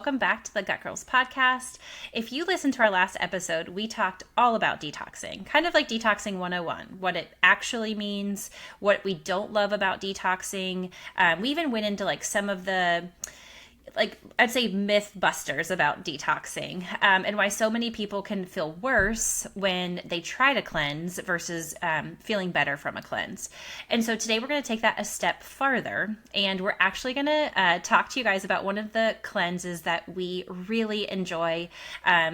Welcome back to the Gut Girls podcast. If you listened to our last episode, we talked all about detoxing, kind of like detoxing 101, what it actually means, what we don't love about detoxing. We even went into like some of the I'd say myth busters about detoxing, and why so many people can feel worse when they try to cleanse versus feeling better from a cleanse. And so today we're going to take that a step farther, and we're actually going to talk to you guys about one of the cleanses that we really enjoy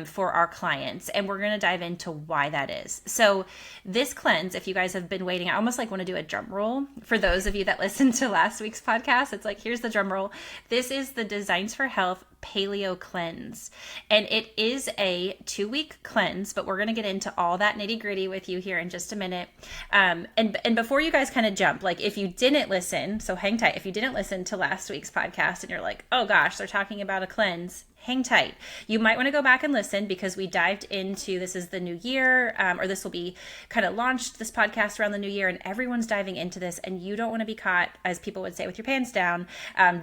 for our clients, and we're going to dive into why that is. So this cleanse, if you guys have been waiting, I almost want to do a drum roll for those of you that listened to last week's podcast. It's like, here's the drum roll. This is the Designs for Health Paleo Cleanse. And it is a 2-week cleanse, but we're going to get into all that nitty gritty with you here in just a minute. And before you guys kind of jump, like if you didn't listen, so hang tight. If you didn't listen to last week's podcast and you're like, oh gosh, they're talking about a cleanse, hang tight. You might want to go back and listen because we dived into, this is the new year, or this will be kind of launched, this podcast around the new year, and everyone's diving into this, and you don't want to be caught, as people would say, with your pants down,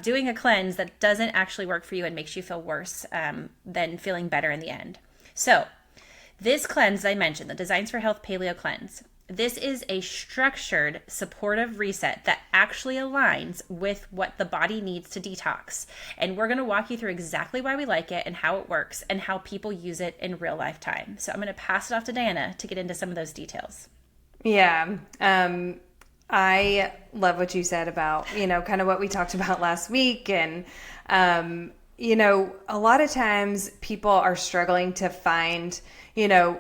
doing a cleanse that doesn't actually work for you and makes you feel worse than feeling better in the end. So this cleanse I mentioned, the Designs for Health Paleo Cleanse, this is a structured, supportive reset that actually aligns with what the body needs to detox. And we're going to walk you through exactly why we like it and how it works and how people use it in real life time. So I'm going to pass it off to Diana to get into some of those details. Yeah. I love what you said about, kind of what we talked about last week. And, a lot of times people are struggling to find,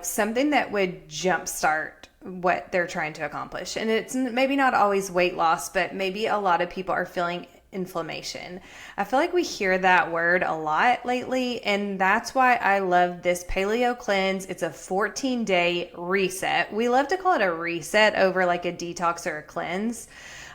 something that would jumpstart what they're trying to accomplish. And it's maybe not always weight loss, but maybe a lot of people are feeling inflammation. I feel like we hear that word a lot lately, and that's why I love this paleo cleanse. It's a 14-day reset. We love to call it a reset over like a detox or a cleanse,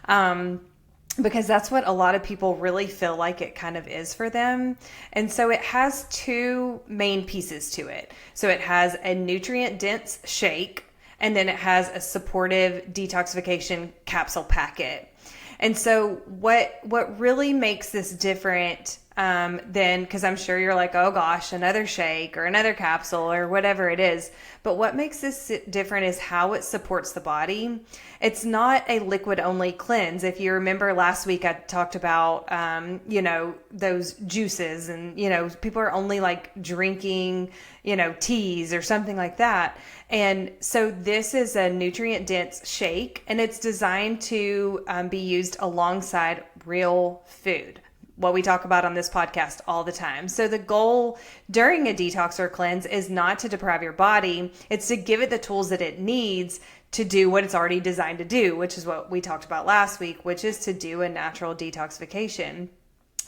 because that's what a lot of people really feel like it kind of is for them. And so it has 2 main pieces to it. So it has a nutrient-dense shake, and then it has a supportive detoxification capsule packet. And so what really makes this different than, because I'm sure you're like, oh gosh, another shake or another capsule or whatever it is. But what makes this different is how it supports the body. It's not a liquid only cleanse. If you remember last week, I talked about, those juices and, people are only like drinking, teas or something like that. And so this is a nutrient dense shake, and it's designed to be used alongside real food, what we talk about on this podcast all the time. So the goal during a detox or cleanse is not to deprive your body. It's to give it the tools that it needs to do what it's already designed to do, which is what we talked about last week, which is to do a natural detoxification.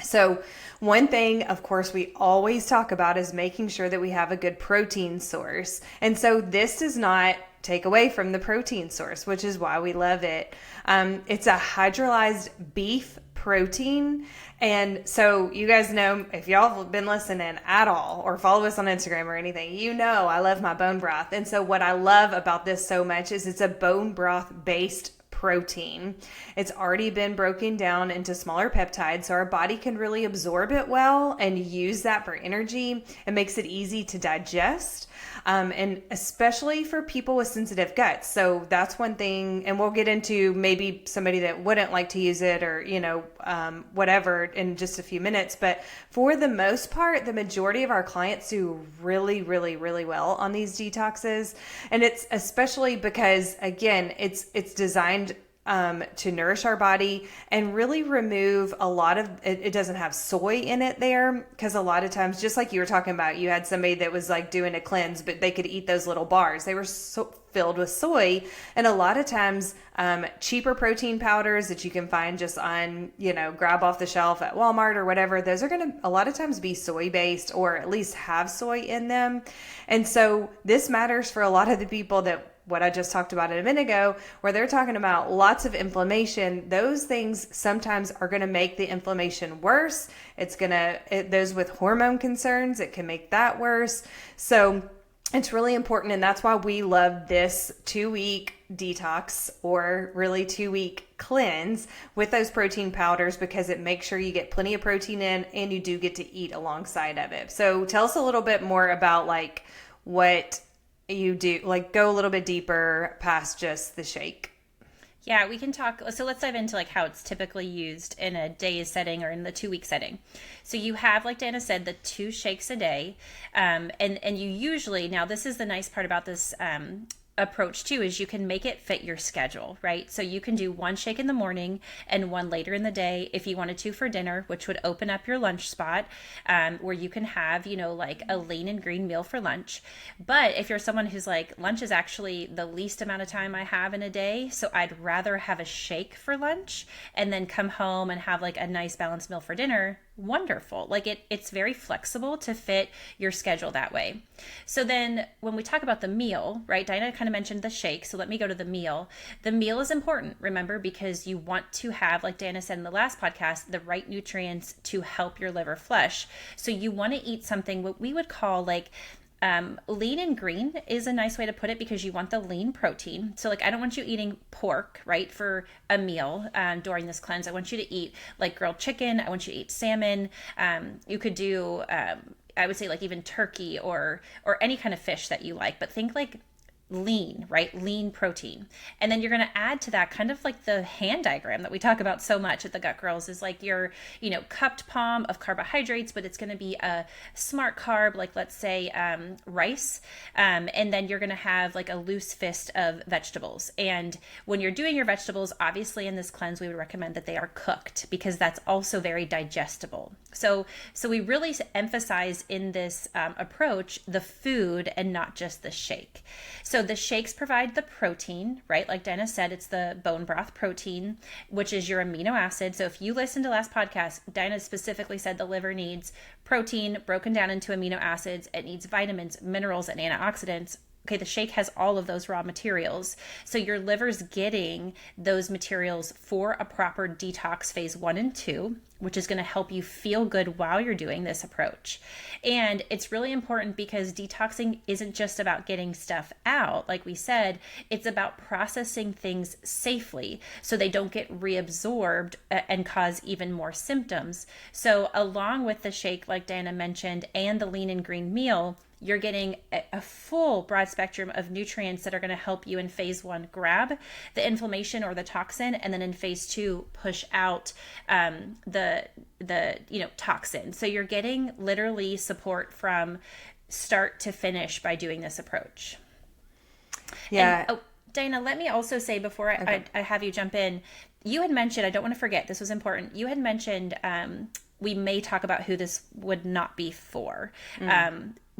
So one thing, of course, we always talk about is making sure that we have a good protein source. And so this does not take away from the protein source, which is why we love it. It's a hydrolyzed beef protein. And so you guys know, if y'all have been listening at all or follow us on Instagram or anything, I love my bone broth. And so what I love about this so much is it's a bone broth based protein. It's already been broken down into smaller peptides, so our body can really absorb it well and use that for energy. It makes it easy to digest, and especially for people with sensitive guts. So that's one thing, and we'll get into maybe somebody that wouldn't like to use it or, whatever in just a few minutes. But for the most part, the majority of our clients do really, really, really well on these detoxes. And it's especially because, again, it's designed to nourish our body and really remove a lot of it. It doesn't have soy in it there, because a lot of times, just like you were talking about, you had somebody that was like doing a cleanse, but they could eat those little bars. They were so filled with soy. And a lot of times, cheaper protein powders that you can find just on, grab off the shelf at Walmart or whatever, those are going to a lot of times be soy based or at least have soy in them. And so this matters for a lot of the people that what I just talked about a minute ago, where they're talking about lots of inflammation. Those things sometimes are going to make the inflammation worse. Those with hormone concerns, it can make that worse. So It's really important, and that's why we love this 2-week detox, or really 2-week cleanse with those protein powders, because it makes sure you get plenty of protein in and you do get to eat alongside of it. So tell us a little bit more about like what you do, like go a little bit deeper past just the shake. Yeah, we can talk. So let's dive into like how it's typically used in a day setting or in the 2-week setting. So you have, like Dana said, the 2 shakes a day. And you usually, now this is the nice part about this approach too, is you can make it fit your schedule, right? So you can do 1 shake in the morning and 1 later in the day if you wanted to for dinner, which would open up your lunch spot, where you can have, like a lean and green meal for lunch. But if you're someone who's like, lunch is actually the least amount of time I have in a day, so I'd rather have a shake for lunch and then come home and have like a nice balanced meal for dinner, wonderful. Like it's very flexible to fit your schedule that way. So then when we talk about the meal, right, Dinah kind of mentioned the shake, so let me go to the meal. The meal is important, remember, because you want to have, like Dana said in the last podcast, the right nutrients to help your liver flush. So you want to eat something what we would call like lean and green is a nice way to put it, because you want the lean protein. So like, I don't want you eating pork, right, for a meal during this cleanse. I want you to eat like grilled chicken. I want you to eat salmon. You could do, I would say like even turkey or any kind of fish that you like, but think like lean, right? Lean protein. And then you're going to add to that kind of like the hand diagram that we talk about so much at the Gut Girls, is like your, cupped palm of carbohydrates, but it's going to be a smart carb, like let's say rice. And then you're going to have like a loose fist of vegetables. And when you're doing your vegetables, obviously in this cleanse, we would recommend that they are cooked, because that's also very digestible. So we really emphasize in this approach the food and not just the shake. So the shakes provide the protein, right? Like Dana said, it's the bone broth protein, which is your amino acid. So if you listened to last podcast, Dana specifically said the liver needs protein broken down into amino acids. It needs vitamins, minerals, and antioxidants. Okay, the shake has all of those raw materials. So your liver's getting those materials for a proper detox phase 1 and 2, which is going to help you feel good while you're doing this approach. And it's really important, because detoxing isn't just about getting stuff out. Like we said, it's about processing things safely so they don't get reabsorbed and cause even more symptoms. So along with the shake, like Diana mentioned, and the lean and green meal, you're getting a full broad spectrum of nutrients that are going to help you in phase 1 grab the inflammation or the toxin, and then in phase 2 push out the toxin. So you're getting literally support from start to finish by doing this approach. Yeah. And, Dana, let me also say before I have you jump in, you had mentioned, I don't want to forget, this was important. You had mentioned we may talk about who this would not be for.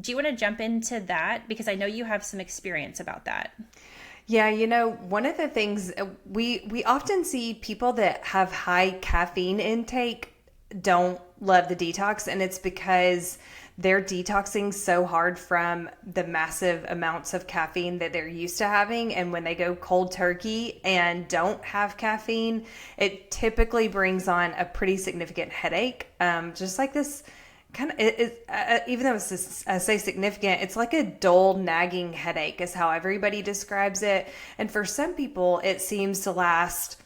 Do you want to jump into that? Because I know you have some experience about that. Yeah, one of the things we often see, people that have high caffeine intake don't love the detox, and it's because they're detoxing so hard from the massive amounts of caffeine that they're used to having. And when they go cold turkey and don't have caffeine, it typically brings on a pretty significant headache. Just like this kind of, even though it's I say significant, it's like a dull nagging headache is how everybody describes it. And for some people, it seems to last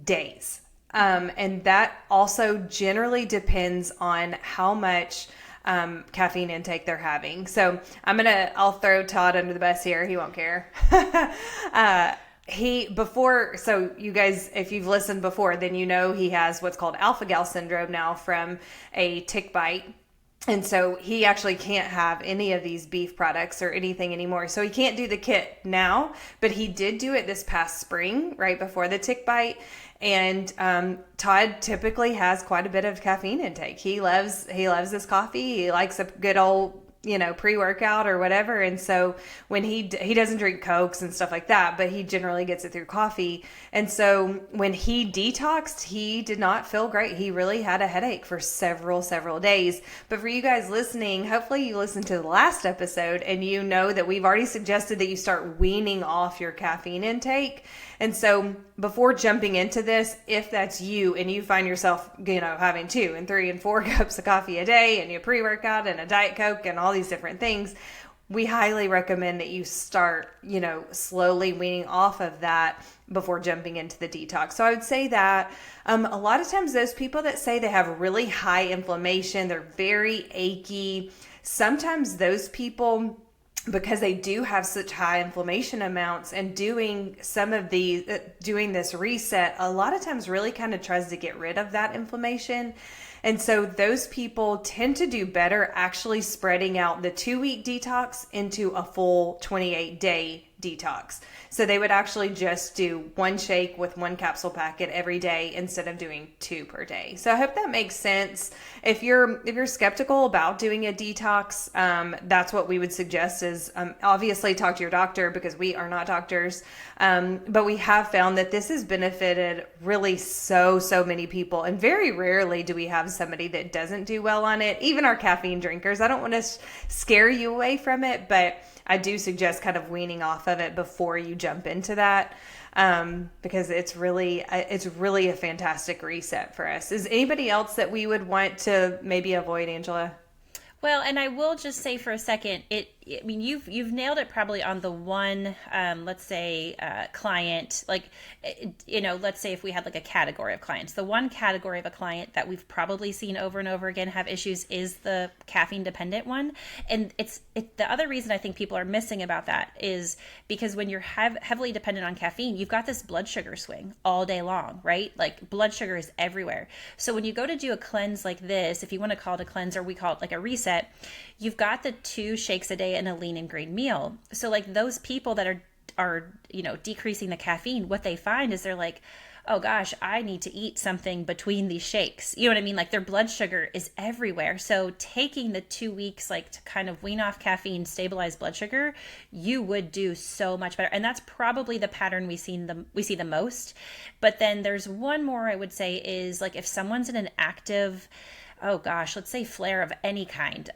days. And that also generally depends on how much caffeine intake they're having. So I'll throw Todd under the bus here. He won't care. So you guys, if you've listened before, then he has what's called alpha-gal syndrome now from a tick bite. And so he actually can't have any of these beef products or anything anymore. So he can't do the kit now, but he did do it this past spring, right before the tick bite. And Todd typically has quite a bit of caffeine intake. He loves his coffee. He likes a good old pre-workout or whatever. And so when he doesn't drink Cokes and stuff like that, but he generally gets it through coffee. And so when he detoxed, he did not feel great. He really had a headache for several days. But for you guys listening, hopefully you listened to the last episode and you know that we've already suggested that you start weaning off your caffeine intake. And so before jumping into this, if that's you and you find yourself, having 2 and 3 and 4 cups of coffee a day and your pre-workout and a Diet Coke and all these different things, we highly recommend that you start, slowly weaning off of that before jumping into the detox. So I would say that a lot of times those people that say they have really high inflammation, they're very achy, sometimes those people, because they do have such high inflammation amounts, and doing some of the doing this reset a lot of times really kind of tries to get rid of that inflammation. And so those people tend to do better actually spreading out the 2-week detox into a full 28-day detox. So they would actually just do one shake with one capsule packet every day instead of doing 2 per day. So I hope that makes sense. If you're skeptical about doing a detox, that's what we would suggest is obviously talk to your doctor, because we are not doctors. But we have found that this has benefited really so many people. And very rarely do we have somebody that doesn't do well on it. Even our caffeine drinkers. I don't want to scare you away from it, but I do suggest kind of weaning off of it before you jump into that, because it's really a fantastic reset for us. Is anybody else that we would want to maybe avoid, Angela? Well, and I will just say for a second, you've nailed it probably on the one, let's say, client, let's say if we had like a category of clients, the one category of a client that we've probably seen over and over again have issues is the caffeine dependent one. And the other reason I think people are missing about that is because when you're heavily dependent on caffeine, you've got this blood sugar swing all day long, right? Like blood sugar is everywhere. So when you go to do a cleanse like this, if you want to call it a cleanse, or we call it like a reset, you've got the 2 shakes a day and a lean and green meal. So like those people that are decreasing the caffeine, what they find is they're like, oh gosh, I need to eat something between these shakes. You know what I mean? Like their blood sugar is everywhere. So taking the 2 weeks, like to kind of wean off caffeine, stabilize blood sugar, you would do so much better. And that's probably the pattern we see the most. But then there's one more I would say is like if someone's in an active, let's say flare of any kind.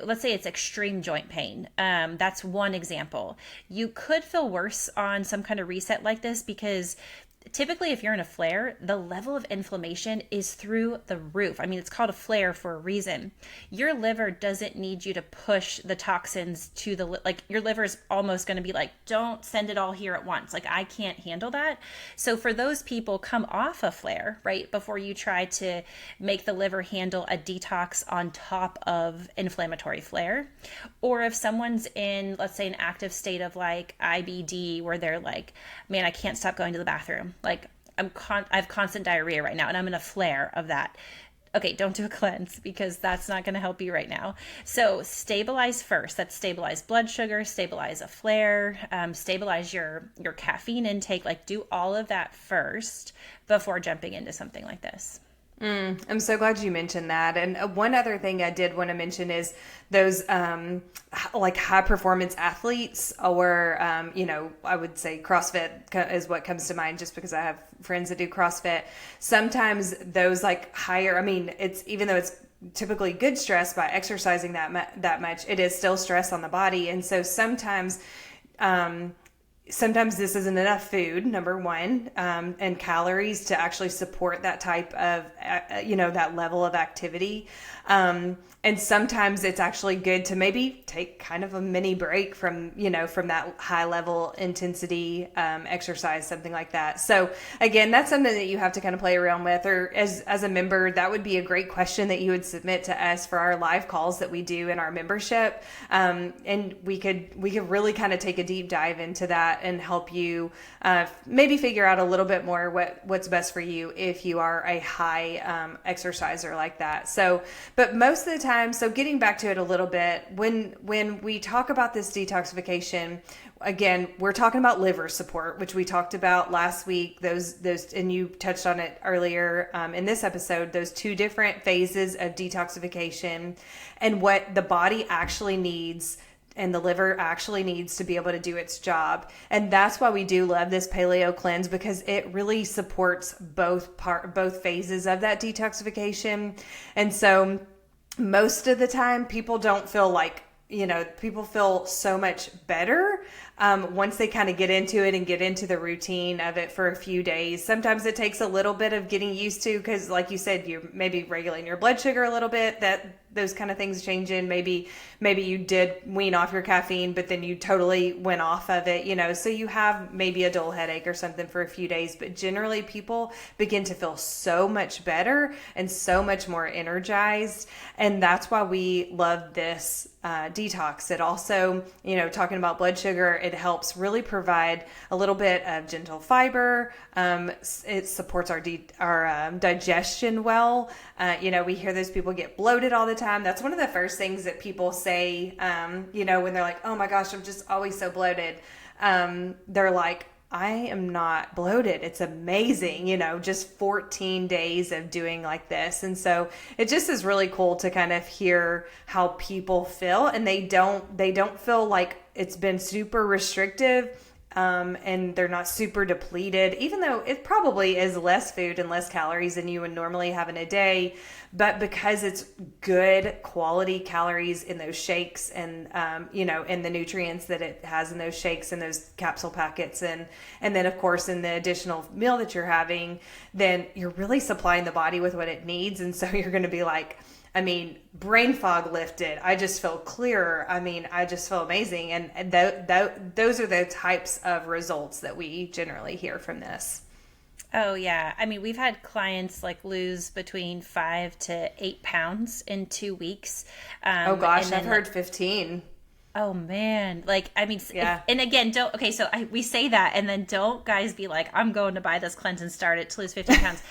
Let's say it's extreme joint pain. That's one example. You could feel worse on some kind of reset like this because typically if you're in a flare, the level of inflammation is through the roof. I mean, it's called a flare for a reason. Your liver doesn't need you to push the toxins to your liver is almost going to be like, don't send it all here at once. Like I can't handle that. So for those people, come off a flare, right? Before you try to make the liver handle a detox on top of inflammatory flare. Or if someone's in, let's say, an active state of like IBD where they're like, man, I can't stop going to the bathroom. Like I have constant diarrhea right now and I'm in a flare of that. Okay, don't do a cleanse because that's not going to help you right now. So stabilize first. That's stabilize blood sugar, stabilize a flare, stabilize your caffeine intake. Like do all of that first before jumping into something like this. I'm so glad you mentioned that. And one other thing I did want to mention is those like high performance athletes, or I would say CrossFit is what comes to mind just because I have friends that do CrossFit. Sometimes those like higher, I mean, it's even though it's typically good stress by exercising that much, it is still stress on the body. And so sometimes this isn't enough food, number one, and calories to actually support that type of, that level of activity. And sometimes it's actually good to maybe take kind of a mini break from that high level intensity exercise, something like that. So again, that's something that you have to kind of play around with, or as a member, that would be a great question that you would submit to us for our live calls that we do in our membership. And we could really kind of take a deep dive into that and help you maybe figure out a little bit more what's best for you if you are a high exerciser like that. So, but most of the time, so getting back to it a little bit, when we talk about this detoxification, again, we're talking about liver support, which we talked about last week, those, and you touched on it earlier in this episode, those 2 different phases of detoxification and what the body actually needs and the liver actually needs to be able to do its job. And that's why we do love this paleo cleanse, because it really supports both phases of that detoxification. And so most of the time people don't feel like, people feel so much better once they kind of get into it and get into the routine of it for a few days. Sometimes it takes a little bit of getting used to, because like you said, you're maybe regulating your blood sugar a little bit, that those kind of things change in. Maybe you did wean off your caffeine, but then you totally went off of it, so you have maybe a dull headache or something for a few days, but generally people begin to feel so much better and so much more energized. And that's why we love this detox. It also, talking about blood sugar, it helps really provide a little bit of gentle fiber. It supports our digestion well. We hear those people get bloated all the time. That's one of the first things that people say, when they're like, oh my gosh, I'm just always so bloated. They're like, I am not bloated. It's amazing, just 14 days of doing like this. And so it just is really cool to kind of hear how people feel, and they don't feel like it's been super restrictive. And they're not super depleted, even though it probably is less food and less calories than you would normally have in a day. But because it's good quality calories in those shakes and, in the nutrients that it has in those shakes and those capsule packets. And then of course, in the additional meal that you're having, then you're really supplying the body with what it needs. And so you're going to be like, brain fog lifted. I just feel clearer. I just feel amazing. And those are the types of results that we generally hear from this. Oh, yeah. We've had clients lose between 5 to 8 pounds in 2 weeks. Oh gosh, I've heard 15. Oh man. Yeah. And again, we say that, and then don't guys be like, I'm going to buy this cleanse and start it to lose 15 pounds.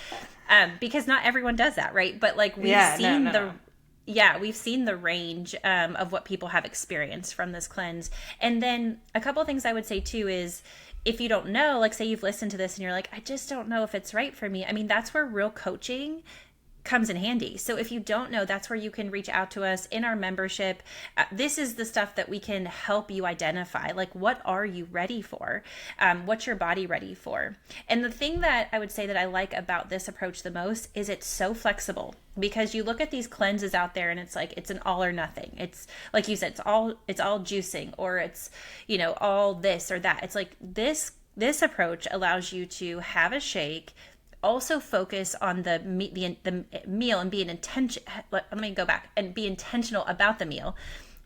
Because not everyone does that, right? But we've seen the range of what people have experienced from this cleanse. And then a couple of things I would say too is, if you don't know, say you've listened to this and you're like, I just don't know if it's right for me. That's where real coaching comes in handy. So if you don't know, that's where you can reach out to us in our membership. This is the stuff that we can help you identify. What are you ready for? What's your body ready for? And the thing that I would say that I like about this approach the most is it's so flexible, because you look at these cleanses out there and it's it's an all or nothing. It's like you said, it's all juicing, or it's, all this or that. It's this approach allows you to have a shake, also focus on the meal and be intentional about the meal,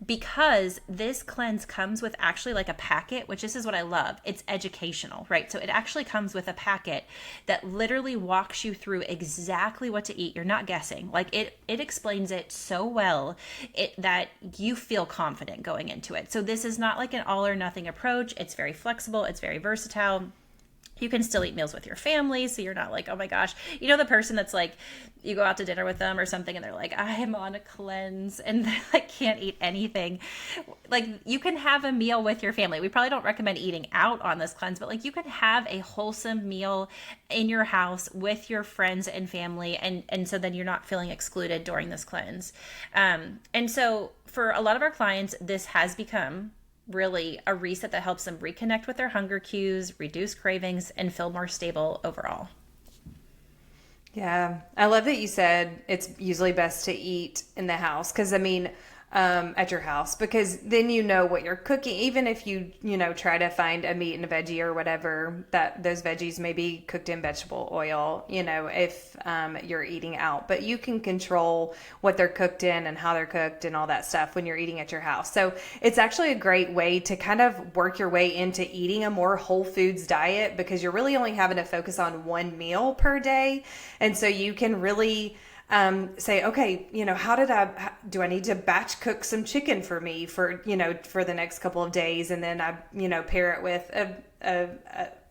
because this cleanse comes with actually a packet, which this is what I love. It's educational, right? So it actually comes with a packet that literally walks you through exactly what to eat. You're not guessing. It explains it so well that you feel confident going into it. So this is not an all or nothing approach. It's very flexible. It's very versatile. You can still eat meals with your family, so you're not oh my gosh. The person that's you go out to dinner with them or something and they're I am on a cleanse, and they can't eat anything. You can have a meal with your family. We probably don't recommend eating out on this cleanse, but you can have a wholesome meal in your house with your friends and family, and so then you're not feeling excluded during this cleanse. And so for a lot of our clients, this has become really a reset that helps them reconnect with their hunger cues, reduce cravings, and feel more stable overall. Yeah. I love that you said it's usually best to eat in the house, because at your house, because then what you're cooking. Even if you try to find a meat and a veggie or whatever, that those veggies may be cooked in vegetable oil, if you're eating out, but you can control what they're cooked in and how they're cooked and all that stuff when you're eating at your house. So it's actually a great way to kind of work your way into eating a more whole foods diet, because you're really only having to focus on one meal per day. And so you can really say, okay, do I need to batch cook some chicken for me for the next couple of days? And then I, pair it with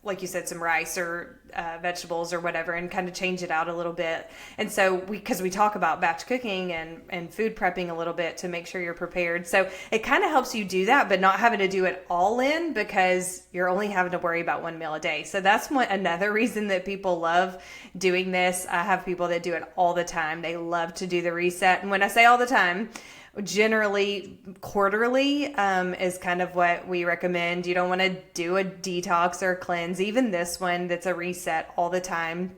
like you said, some rice or vegetables or whatever, and kind of change it out a little bit. And so because we talk about batch cooking and food prepping a little bit to make sure you're prepared. So it kind of helps you do that, but not having to do it all in, because you're only having to worry about one meal a day. So that's another reason that people love doing this. I have people that do it all the time. They love to do the reset. And when I say all the time, generally quarterly is kind of what we recommend. You don't want to do a detox or cleanse, even this one that's a reset all the time.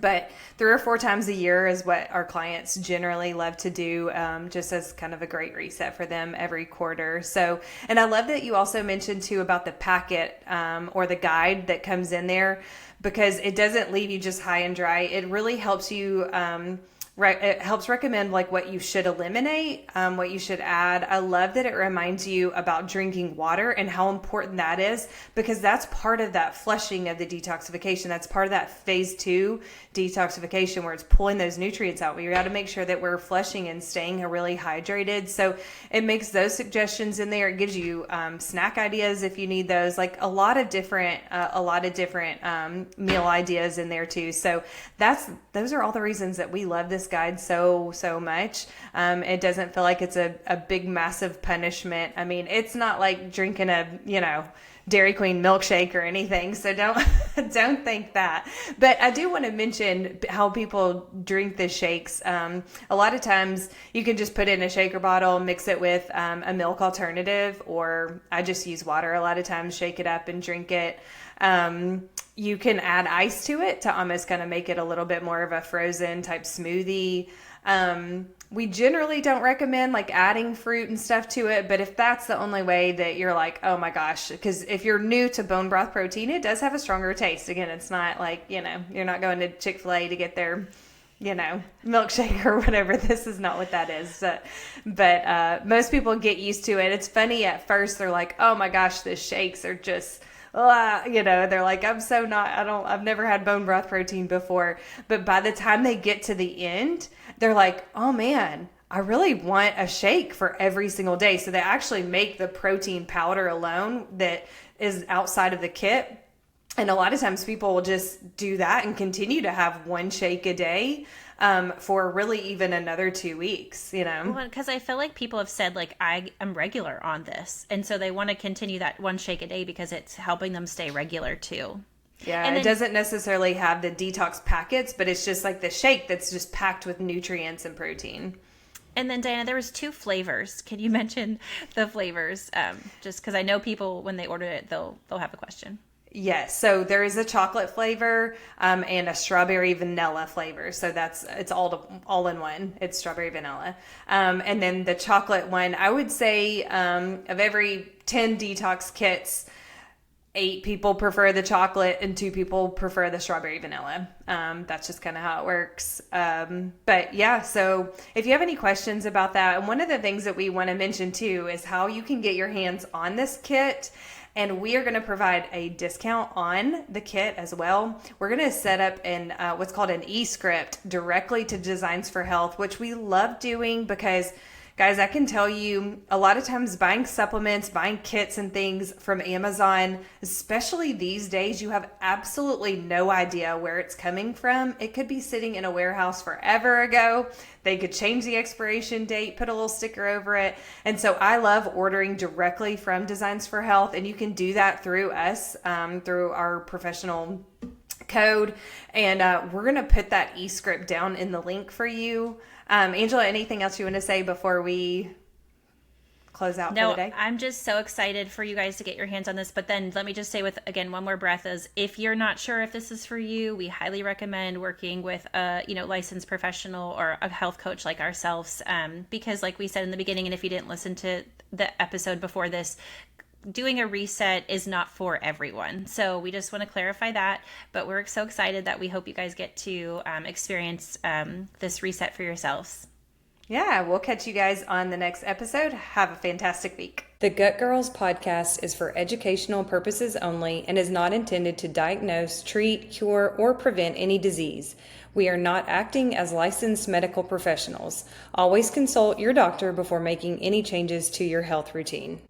But 3 or 4 times a year is what our clients generally love to do, just as kind of a great reset for them every quarter. So, and I love that you also mentioned too about the packet or the guide that comes in there, because it doesn't leave you just high and dry. It really helps you. It helps recommend like what you should eliminate, what you should add. I love that it reminds you about drinking water and how important that is, because that's part of that flushing of the detoxification. That's part of that phase 2 detoxification, where it's pulling those nutrients out. We got to make sure that we're flushing and staying really hydrated. So it makes those suggestions in there. It gives you snack ideas if you need those, like a lot of different meal ideas in there too. So those are all the reasons that we love this guide so much. It doesn't feel like it's a big massive punishment. I mean, it's not like drinking a Dairy Queen milkshake or anything, so don't think that. But I do want to mention how people drink the shakes. A lot of times you can just put it in a shaker bottle, mix it with a milk alternative, or I just use water a lot of times, shake it up and drink it. You can add ice to it to almost kind of make it a little bit more of a frozen type smoothie. We generally don't recommend like adding fruit and stuff to it, but if that's the only way that you're like, oh my gosh, because if you're new to bone broth protein, it does have a stronger taste. Again, it's not like, you're not going to Chick-fil-A to get their, milkshake or whatever. This is not what that is. But most people get used to it. It's funny at first, they're like, oh my gosh, the shakes are just, they're like, I've never had bone broth protein before. But by the time they get to the end, they're like, oh man, I really want a shake for every single day. So they actually make the protein powder alone that is outside of the kit. And a lot of times people will just do that and continue to have one shake a day for really even another 2 weeks, Well, because I feel like people have said, like, I am regular on this. And so they want to continue that one shake a day because it's helping them stay regular too. Yeah, and it doesn't necessarily have the detox packets, but it's just like the shake that's just packed with nutrients and protein. And then, Diana, there was 2 flavors. Can you mention the flavors? Just because I know people, when they order it, they'll have a question. Yes, so there is a chocolate flavor and a strawberry vanilla flavor. So it's all in one. It's strawberry vanilla. And then the chocolate one, I would say of every 10 detox kits, 8 people prefer the chocolate and 2 people prefer the strawberry vanilla. That's just kind of how it works. But yeah, so if you have any questions about that, and one of the things that we want to mention too is how you can get your hands on this kit. And we are going to provide a discount on the kit as well. We're going to set up what's called an e-script directly to Designs for Health, which we love doing because, guys, I can tell you a lot of times buying supplements, buying kits and things from Amazon, especially these days, you have absolutely no idea where it's coming from. It could be sitting in a warehouse forever ago. They could change the expiration date, put a little sticker over it. And so I love ordering directly from Designs for Health. And you can do that through us, through our professional code. And we're going to put that e-script down in the link for you. Angela, anything else you want to say before we close out for the day? I'm just so excited for you guys to get your hands on this. But then let me just say with, again, one more breath is if you're not sure if this is for you, we highly recommend working with a, licensed professional or a health coach like ourselves. Because like we said in the beginning, and if you didn't listen to the episode before this, doing a reset is not for everyone. So we just want to clarify that, but we're so excited that we hope you guys get to experience this reset for yourselves. Yeah, we'll catch you guys on the next episode. Have a fantastic week. The Gut Girls podcast is for educational purposes only and is not intended to diagnose, treat, cure, or prevent any disease. We are not acting as licensed medical professionals. Always consult your doctor before making any changes to your health routine.